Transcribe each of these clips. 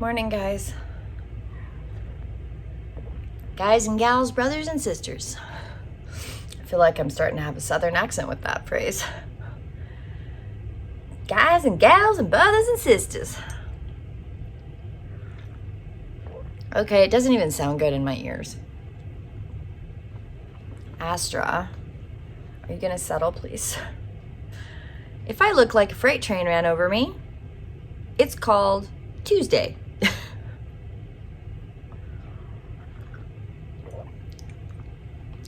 Morning, guys. Guys and gals, brothers and sisters. I feel like I'm starting to have a southern accent with that phrase. Guys and gals and brothers and sisters. Okay, it doesn't even sound good in my ears. Astra, are you gonna settle, please? If I look like a freight train ran over me, it's called Tuesday.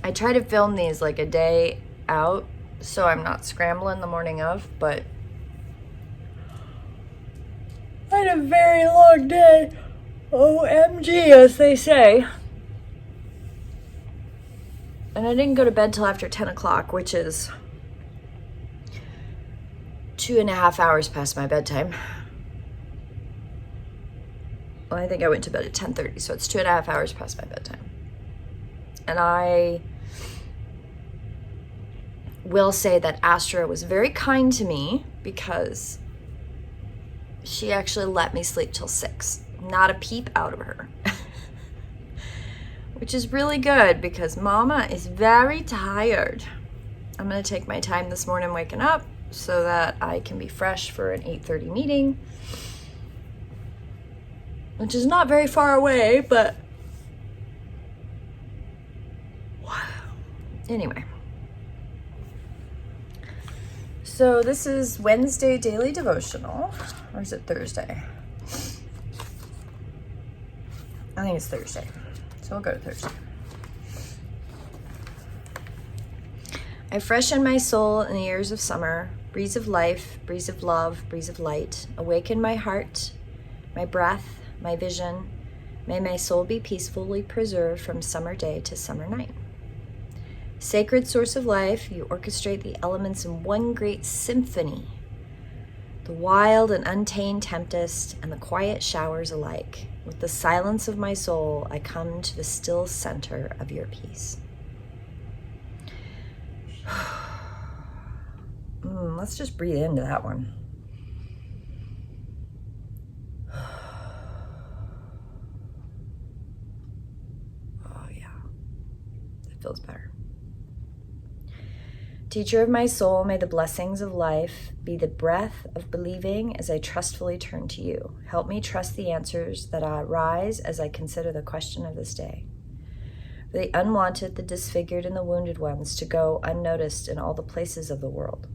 I try to film these like a day out so I'm not scrambling the morning of, but I had a very long day. OMG, as they say. And I didn't go to bed till after 10 o'clock, which is 2.5 hours past my bedtime. Well, I think I went to bed at 10:30, so it's 2.5 hours past my bedtime. And I will say that Astra was very kind to me because she actually let me sleep till 6. Not a peep out of her. Which is really good because Mama is very tired. I'm going to take my time this morning waking up so that I can be fresh for an 8:30 meeting, which is not very far away, but anyway. So this is Wednesday Daily Devotional, or is it Thursday? I think it's Thursday, so we'll go to Thursday. I freshen my soul in the years of summer, breeze of life, breeze of love, breeze of light. Awaken my heart, my breath, my vision. May my soul be peacefully preserved from summer day to summer night. Sacred source of life, you orchestrate the elements in one great symphony. The wild and untamed tempest and the quiet showers alike. With the silence of my soul, I come to the still center of your peace. Let's just breathe into that one. Oh yeah, that feels better. Teacher of my soul, may the blessings of life be the breath of believing as I trustfully turn to you. Help me trust the answers that arise as I consider the question of this day. For the unwanted, the disfigured, and the wounded ones to go unnoticed in all the places of the world.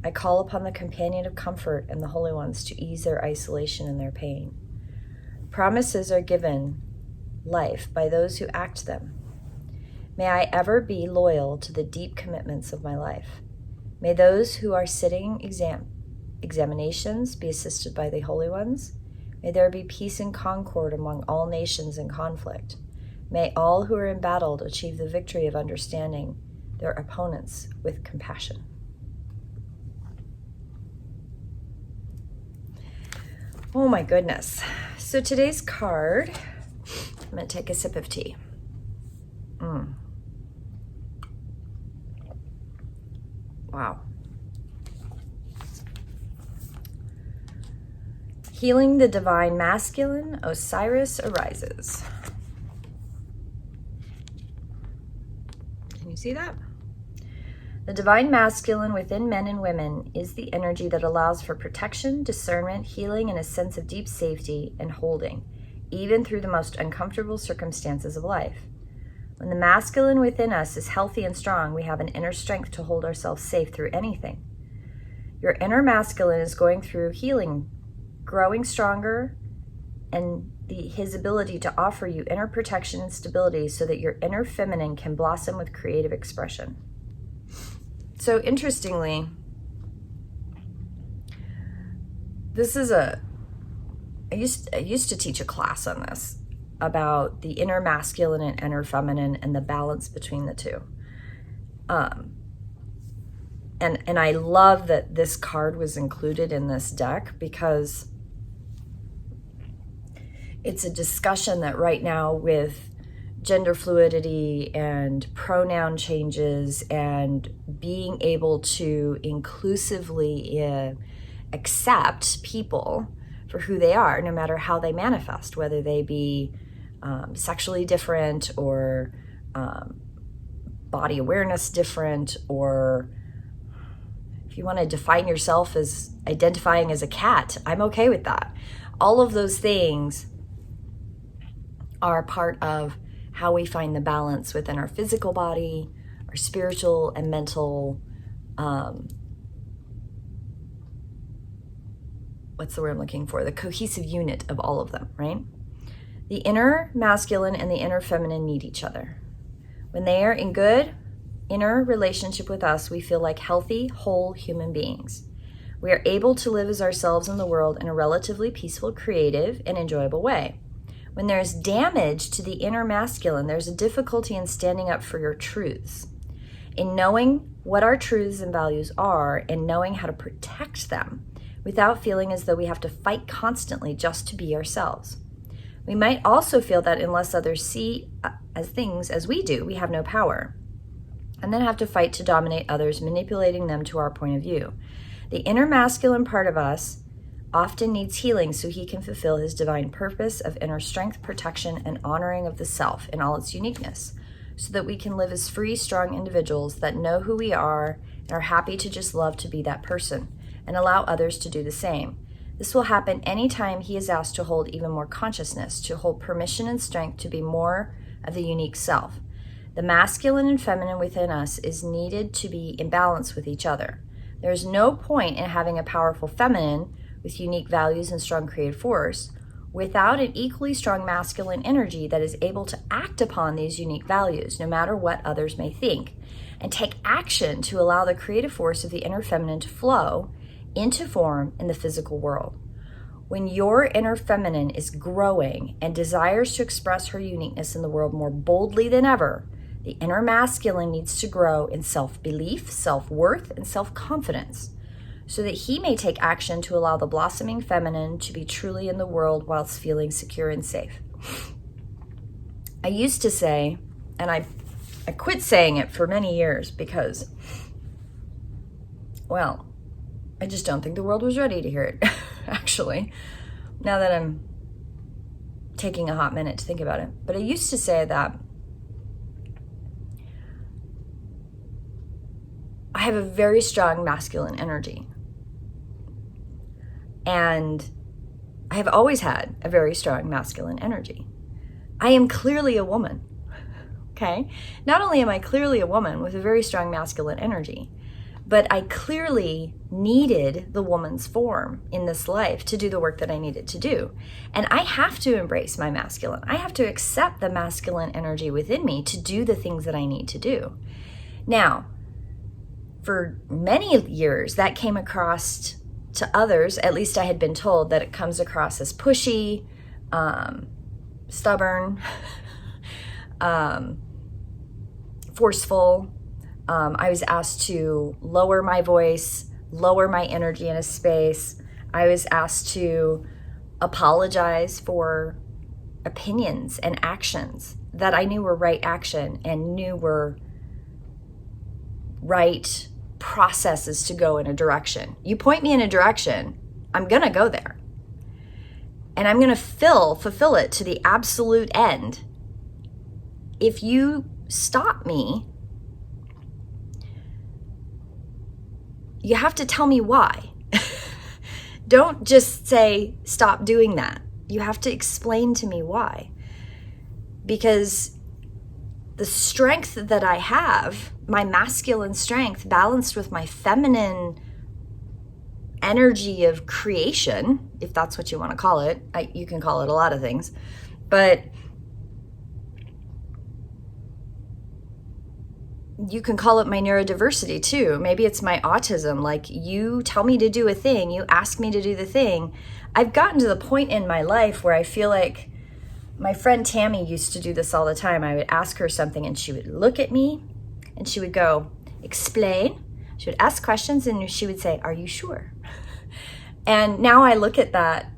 I call upon the companion of comfort and the holy ones to ease their isolation and their pain. Promises are given life by those who act them. May I ever be loyal to the deep commitments of my life. May those who are sitting examinations be assisted by the holy ones. May there be peace and concord among all nations in conflict. May all who are embattled achieve the victory of understanding their opponents with compassion. Oh my goodness. So today's card, I'm going to take a sip of tea. Wow. Healing the divine masculine, Osiris arises. Can you see that? The divine masculine within men and women is the energy that allows for protection, discernment, healing, and a sense of deep safety and holding, even through the most uncomfortable circumstances of life. When the masculine within us is healthy and strong, we have an inner strength to hold ourselves safe through anything. Your inner masculine is going through healing, growing stronger, and his ability to offer you inner protection and stability so that your inner feminine can blossom with creative expression. So interestingly, this is I used to teach a class on this, about the inner masculine and inner feminine and the balance between the two. And I love that this card was included in this deck because it's a discussion that right now with gender fluidity and pronoun changes and being able to inclusively accept people for who they are, no matter how they manifest, whether they be sexually different or body awareness different, or if you want to define yourself as identifying as a cat, I'm okay with that. All of those things are part of how we find the balance within our physical body, our spiritual and mental, what's the word I'm looking for? The cohesive unit of all of them, right? The inner masculine and the inner feminine need each other. When they are in good inner relationship with us, we feel like healthy, whole human beings. We are able to live as ourselves in the world in a relatively peaceful, creative, and enjoyable way. When there is damage to the inner masculine, there's a difficulty in standing up for your truths, in knowing what our truths and values are, and knowing how to protect them without feeling as though we have to fight constantly just to be ourselves. We might also feel that unless others see as things as we do, we have no power, and then have to fight to dominate others, manipulating them to our point of view. The inner masculine part of us often needs healing so he can fulfill his divine purpose of inner strength, protection, and honoring of the self in all its uniqueness, so that we can live as free, strong individuals that know who we are and are happy to just love to be that person and allow others to do the same. This will happen anytime he is asked to hold even more consciousness, to hold permission and strength to be more of the unique self. The masculine and feminine within us is needed to be in balance with each other. There is no point in having a powerful feminine with unique values and strong creative force without an equally strong masculine energy that is able to act upon these unique values, no matter what others may think, and take action to allow the creative force of the inner feminine to flow into form in the physical world. When your inner feminine is growing and desires to express her uniqueness in the world more boldly than ever, the inner masculine needs to grow in self-belief, self-worth, and self-confidence, so that he may take action to allow the blossoming feminine to be truly in the world whilst feeling secure and safe. I used to say, and I quit saying it for many years because, well, I just don't think the world was ready to hear it, actually, now that I'm taking a hot minute to think about it. But I used to say that I have a very strong masculine energy. And I have always had a very strong masculine energy. I am clearly a woman, okay? Not only am I clearly a woman with a very strong masculine energy, but I clearly needed the woman's form in this life to do the work that I needed to do. And I have to embrace my masculine. I have to accept the masculine energy within me to do the things that I need to do. Now, for many years, that came across to others, at least I had been told, that it comes across as pushy, stubborn, forceful. I was asked to lower my voice, lower my energy in a space. I was asked to apologize for opinions and actions that I knew were right action and knew were right processes to go in a direction. You point me in a direction, I'm gonna go there. And I'm gonna fulfill it to the absolute end. If you stop me, you have to tell me why. Don't just say, stop doing that. You have to explain to me why. Because the strength that I have, my masculine strength balanced with my feminine energy of creation, if that's what you want to call it. You can call it a lot of things, but you can call it my neurodiversity too. Maybe it's my autism. Like, you tell me to do a thing, you ask me to do the thing. I've gotten to the point in my life where I feel like my friend Tammy used to do this all the time. I would ask her something and she would look at me and she would go, explain. She would ask questions and she would say, are you sure? And now I look at that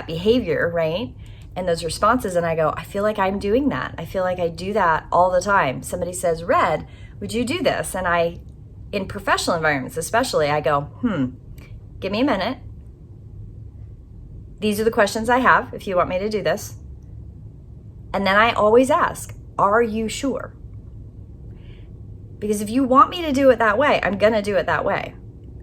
behavior, right? And those responses, and I go, I feel like I'm doing that. I feel like I do that all the time. Somebody says, Red, would you do this? And in professional environments especially, I go, give me a minute. these are the questions I have if you want me to do this. And then I always ask, are you sure? Because if you want me to do it that way, I'm going to do it that way.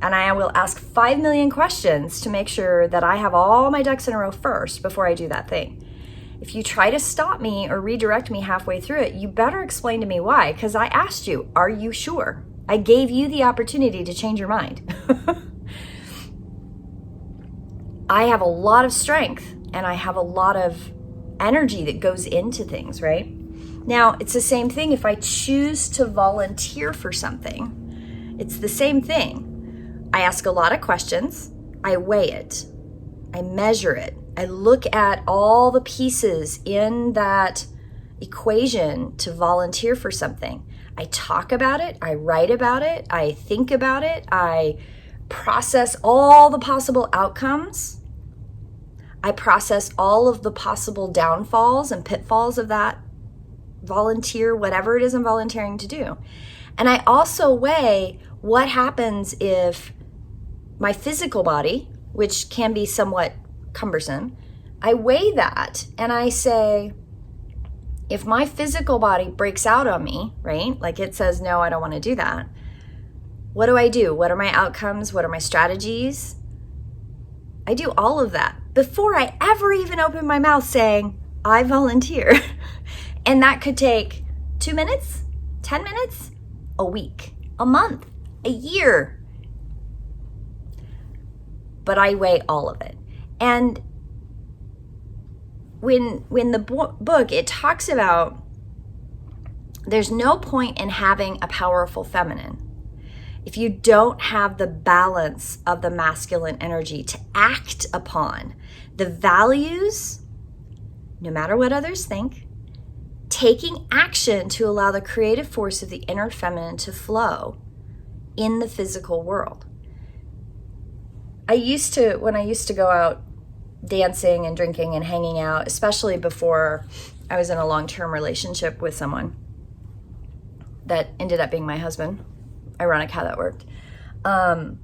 And I will ask 5 million questions to make sure that I have all my ducks in a row first before I do that thing. If you try to stop me or redirect me halfway through it, you better explain to me why, because I asked you, are you sure? I gave you the opportunity to change your mind. I have a lot of strength and I have a lot of energy that goes into things, right? Now, it's the same thing if I choose to volunteer for something. It's the same thing. I ask a lot of questions. I weigh it. I measure it. I look at all the pieces in that equation to volunteer for something. I talk about it. I write about it. I think about it. I process all the possible outcomes. I process all of the possible downfalls and pitfalls of that volunteer, whatever it is I'm volunteering to do. And I also weigh what happens if my physical body, which can be somewhat cumbersome, I weigh that and I say, if my physical body breaks out on me, right? Like it says, no, I don't want to do that. What do? What are my outcomes? What are my strategies? I do all of that before I ever even open my mouth saying, I volunteer. And that could take 2 minutes, 10 minutes, a week, a month, a year. But I weigh all of it. And when the book, it talks about there's no point in having a powerful feminine if you don't have the balance of the masculine energy to act upon the values, no matter what others think, taking action to allow the creative force of the inner feminine to flow in the physical world. When I used to go out dancing and drinking and hanging out, especially before I was in a long-term relationship with someone that ended up being my husband. Ironic how that worked. I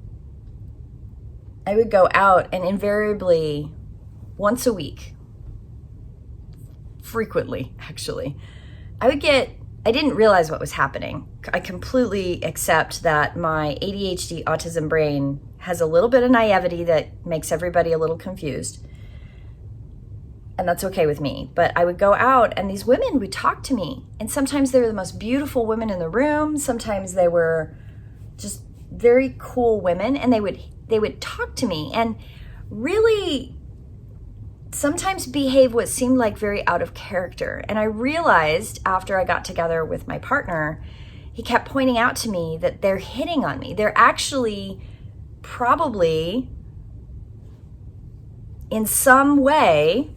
would go out and invariably once a week, frequently actually, I didn't realize what was happening. I completely accept that my ADHD autism brain has a little bit of naivety that makes everybody a little confused. And that's okay with me. But I would go out and these women would talk to me. And sometimes they were the most beautiful women in the room. Sometimes they were just very cool women. And they would talk to me and really sometimes behave what seemed like very out of character. And I realized after I got together with my partner, he kept pointing out to me that they're hitting on me. They're actually probably in some way,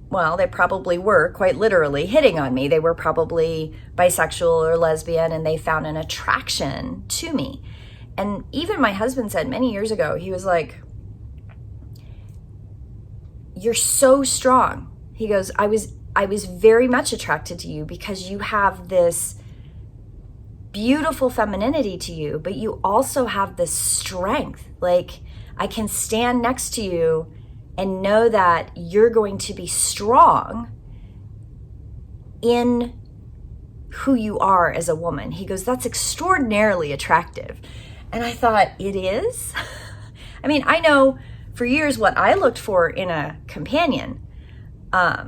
well, they probably were quite literally hitting on me. They were probably bisexual or lesbian and they found an attraction to me. And even my husband said many years ago, he was like, you're so strong. He goes, I was very much attracted to you because you have this beautiful femininity to you, but you also have this strength. Like I can stand next to you and know that you're going to be strong in who you are as a woman. He goes, that's extraordinarily attractive. And I thought, it is? I mean, I know for years what I looked for in a companion, a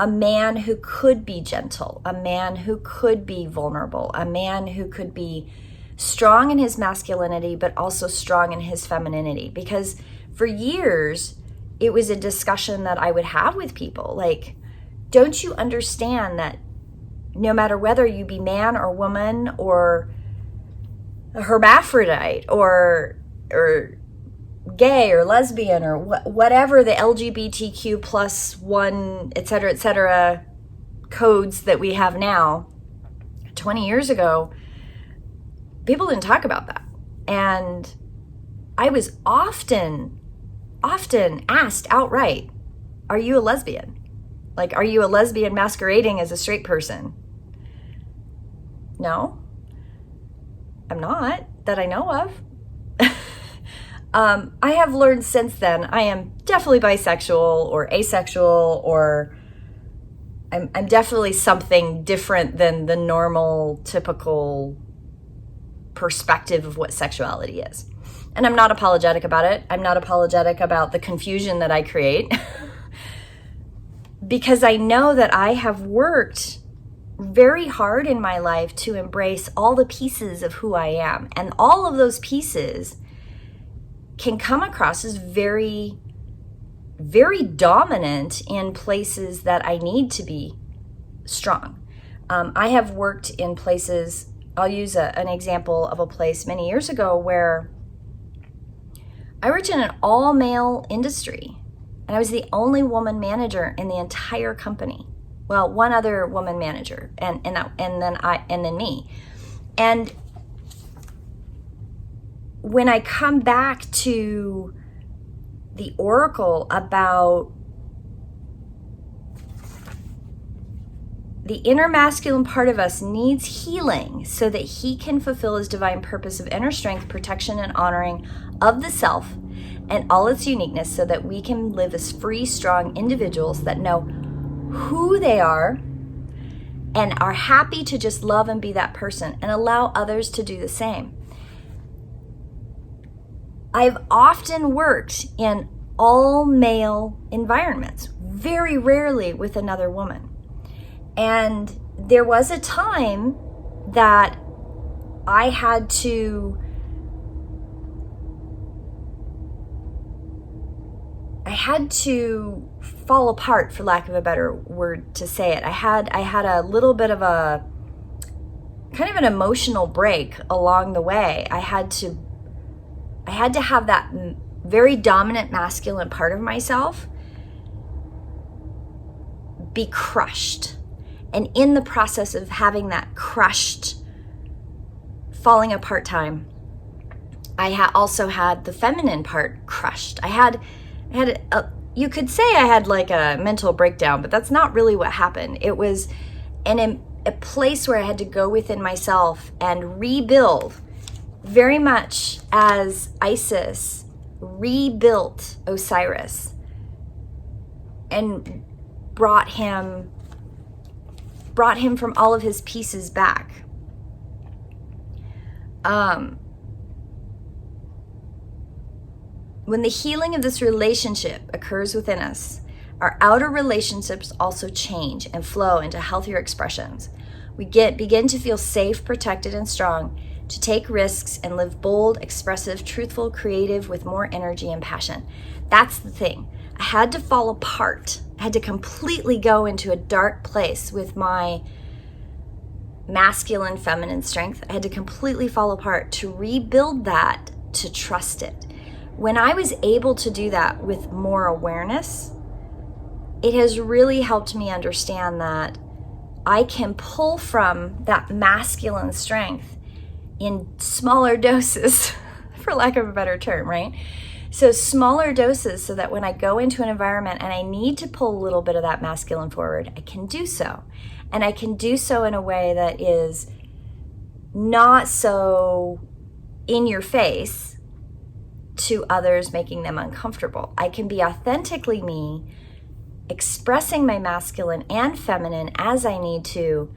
man who could be gentle, a man who could be vulnerable, a man who could be strong in his masculinity, but also strong in his femininity. Because for years, it was a discussion that I would have with people. Like, don't you understand that no matter whether you be man or woman or a hermaphrodite or gay or lesbian or whatever the LGBTQ plus one, et cetera, codes that we have now, 20 years ago, people didn't talk about that. And I was often asked outright, are you a lesbian? Like, are you a lesbian masquerading as a straight person? No, I'm not, that I know of. I have learned since then I am definitely bisexual or asexual, or I'm definitely something different than the normal, typical perspective of what sexuality is. And I'm not apologetic about it. I'm not apologetic about the confusion that I create because I know that I have worked very hard in my life to embrace all the pieces of who I am. And all of those pieces can come across as very, very dominant in places that I need to be strong. I have worked in places, I'll use an example of a place many years ago where I worked in an all-male industry, and I was the only woman manager in the entire company. Well, one other woman manager, and then me. And when I come back to the oracle about the inner masculine part of us needs healing so that he can fulfill his divine purpose of inner strength, protection, and honoring of the self and all its uniqueness, so that we can live as free, strong individuals that know who they are and are happy to just love and be that person and allow others to do the same. I've often worked in all male environments, very rarely with another woman. And there was a time that I had to fall apart, for lack of a better word to say it. I had a little bit of a kind of an emotional break along the way. I had to have that very dominant masculine part of myself be crushed. And in the process of having that crushed, falling apart time, I also had the feminine part crushed. You could say I had like a mental breakdown, but that's not really what happened. It was a place where I had to go within myself and rebuild, very much as Isis rebuilt Osiris and brought him from all of his pieces back. When the healing of this relationship occurs within us, our outer relationships also change and flow into healthier expressions. We begin to feel safe, protected, and strong, to take risks and live bold, expressive, truthful, creative, with more energy and passion. That's the thing. I had to fall apart. I had to completely go into a dark place with my masculine, feminine strength. I had to completely fall apart to rebuild that, to trust it. When I was able to do that with more awareness, it has really helped me understand that I can pull from that masculine strength in smaller doses, for lack of a better term, right? So smaller doses, so that when I go into an environment and I need to pull a little bit of that masculine forward, I can do so. And I can do so in a way that is not so in your face to others, making them uncomfortable. I can be authentically me, expressing my masculine and feminine as I need to,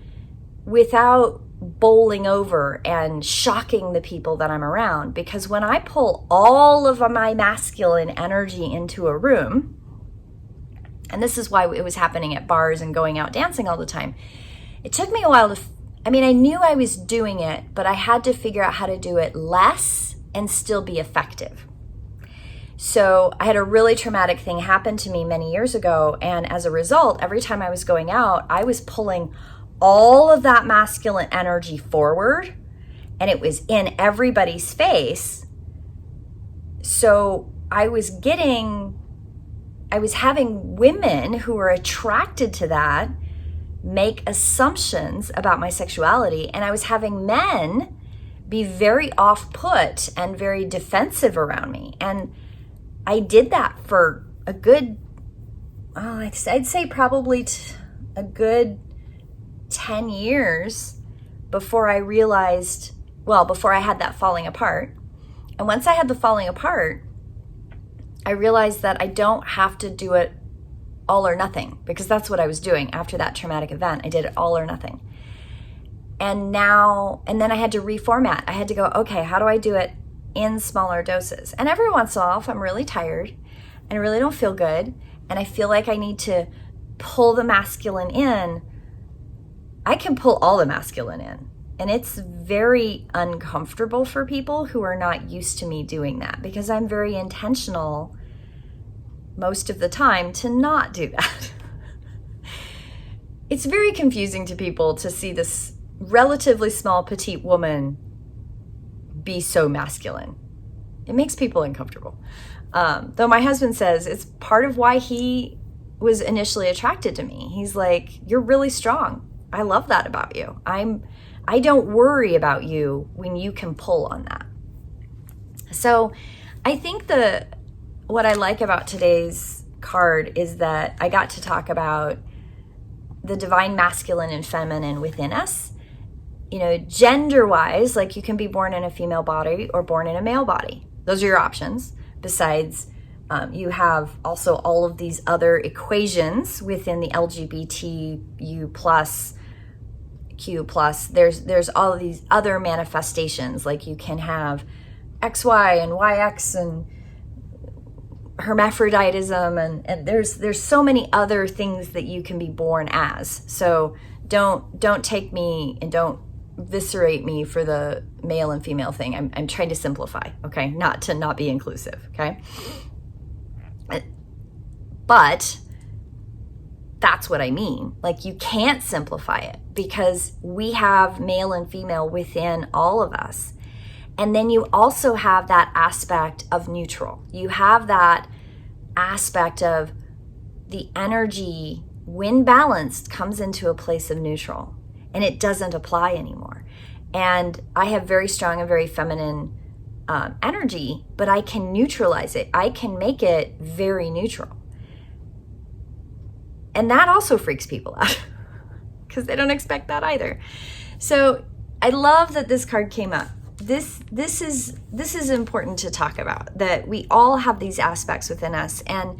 without bowling over and shocking the people that I'm around. Because when I pull all of my masculine energy into a room, and this is why it was happening at bars and going out dancing all the time, it took me a while I knew I was doing it, but I had to figure out how to do it less and still be effective. So I had a really traumatic thing happen to me many years ago, and as a result, every time I was going out, I was pulling all of that masculine energy forward, and it was in everybody's face. So I was having women who were attracted to that make assumptions about my sexuality, and I was having men be very off-put and very defensive around me. And I did that for a good, I'd say probably a good 10 years before I had that falling apart. And once I had the falling apart, I realized that I don't have to do it all or nothing, because that's what I was doing after that traumatic event. I did it all or nothing. And then I had to reformat. I had to go, okay, how do I do it in smaller doses? And every once in a while, if I'm really tired and I really don't feel good and I feel like I need to pull the masculine in, I can pull all the masculine in. And it's very uncomfortable for people who are not used to me doing that, because I'm very intentional most of the time to not do that. It's very confusing to people to see this relatively small, petite woman be so masculine. It makes people uncomfortable. Though my husband says it's part of why he was initially attracted to me. He's like, you're really strong. I love that about you. I don't worry about you when you can pull on that. So I think what I like about today's card is that I got to talk about the divine masculine and feminine within us. Gender-wise, like you can be born in a female body or born in a male body. Those are your options. Besides, you have also all of these other equations within the LGBTQ plus, Q plus. There's all of these other manifestations, like you can have XY and YX and hermaphroditism, and there's so many other things that you can be born as. So don't take me and don't viscerate me for the male and female thing. I'm trying to simplify, okay? Not to not be inclusive, okay? But that's what I mean. Like, you can't simplify it, because we have male and female within all of us. And then you also have that aspect of neutral. You have that aspect of the energy, when balanced, comes into a place of neutral, and it doesn't apply anymore. And I have very strong and very feminine energy, but I can neutralize it. I can make it very neutral. And that also freaks people out because they don't expect that either. So I love that this card came up. This is important to talk about, that we all have these aspects within us, and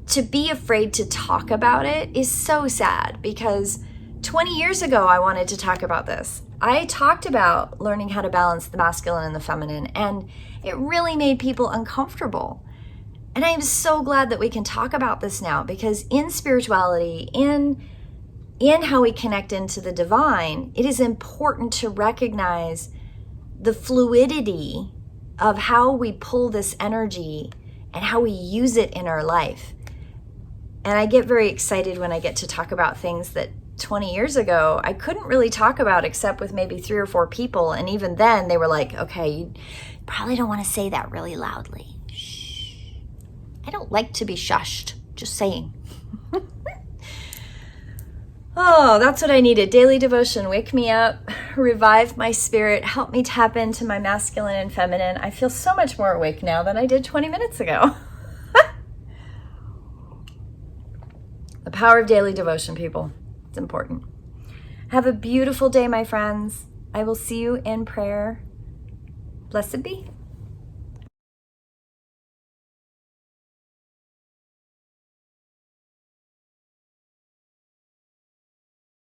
to be afraid to talk about it is so sad, because 20 years ago I wanted to talk about this. I talked about learning how to balance the masculine and the feminine, and it really made people uncomfortable. And I am so glad that we can talk about this now, because in spirituality, in how we connect into the divine, it is important to recognize the fluidity of how we pull this energy and how we use it in our life. And I get very excited when I get to talk about things that 20 years ago I couldn't really talk about except with maybe 3 or 4 people. And even then they were like, okay, you probably don't want to say that really loudly. Shh. I don't like to be shushed. Just saying. Oh, that's what I needed. Daily devotion. Wake me up, revive my spirit, help me tap into my masculine and feminine. I feel so much more awake now than I did 20 minutes ago. The power of daily devotion, people. It's important. Have a beautiful day, my friends. I will see you in prayer. Blessed be.